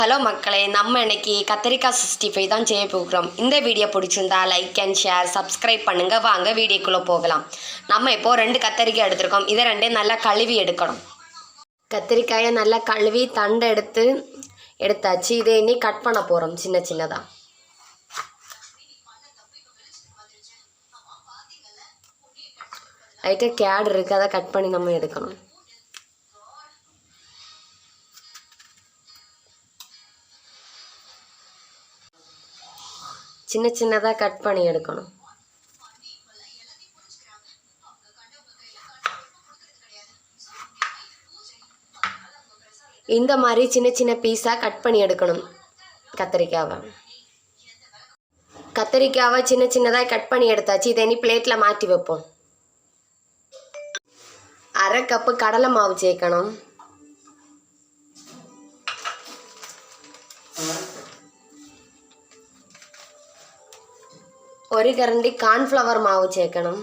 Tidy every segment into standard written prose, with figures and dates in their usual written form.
Hello மக்களே, நம்ம இன்னைக்கு கத்திரிக்காய் 65 தான் செய்ய போகிறோம். இந்த வீடியோ பிடிச்சிருந்தா லைக் அண்ட் ஷேர், சப்ஸ்கிரைப் பண்ணுங்க. வாங்க வீடியோக்குள்ளே போகலாம். நம்ம இப்போது 2 கத்திரிக்காய் எடுத்துருக்கோம். இதை 2 நல்லா கழுவி எடுக்கணும். கத்திரிக்காயை நல்லா கழுவி தண்டை எடுத்தாச்சு. இதை இனி கட் பண்ண போகிறோம் சின்ன சின்னதாக. லைட்டாக கேடு இருக்குது, அதை கட் பண்ணி நம்ம எடுக்கணும். சின்ன சின்னதாக கட் பண்ணி எடுக்கணும். இந்த மாதிரி சின்ன சின்ன பீஸாக கட் பண்ணி எடுக்கணும். கத்திரிக்காவை சின்ன சின்னதாக கட் பண்ணி எடுத்தாச்சு. இதை இனி பிளேட்டில் மாற்றி வைப்போம். 1/2 கப்பு கடலை மாவு சேர்க்கணும். ஒரு கரண்டி கார்ன்ஃப்ளவர் மாவு சேர்க்கணும்.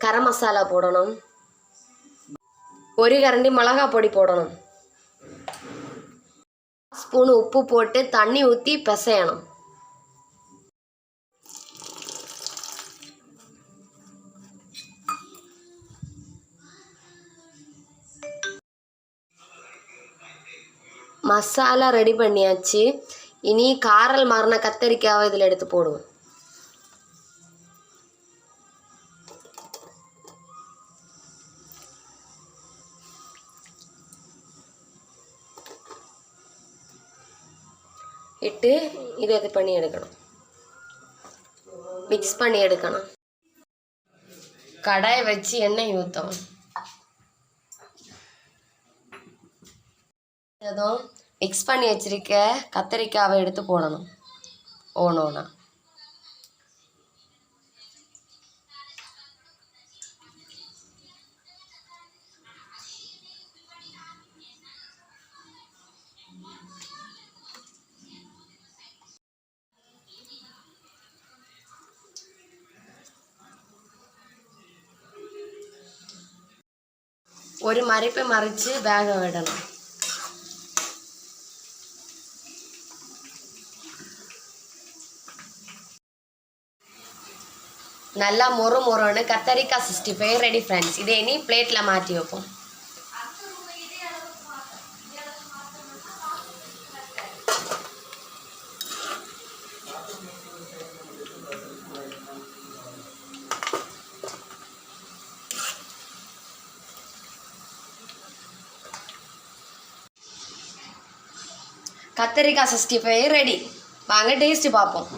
கரம் மசாலா போடணும். ஒரு கரண்டி மிளகாய் பொடி போடணும். ஸ்பூன் உப்பு போட்டு தண்ணி ஊற்றி பிசையணும். மசாலா ரெடி பண்ணியாச்சு. இனி காரல் மாறின கத்திரிக்காவை இதில் எடுத்து போடுவோம். இட்டு இது பண்ணி எடுக்கணும். மிக்ஸ் பண்ணி எடுக்கணும். கடாயை வச்சு எண்ணெய் ஊற்றணும். அதுவும் மிக்ஸ் பண்ணி வச்சிருக்க கத்திரிக்காவை எடுத்து போடணும். ஓனோனா ஒரு மறைப்பை மறைச்சு வேக விடணும். நல்லா மொறுன்னு கத்தரிக்காய் 65 ரெடி ஃப்ரெண்ட்ஸ். இதை இனி பிளேட்டில் மாற்றி வைப்போம். கத்தரிக்காய் 65 ரெடி. வாங்க டேஸ்ட்டு பார்ப்போம்.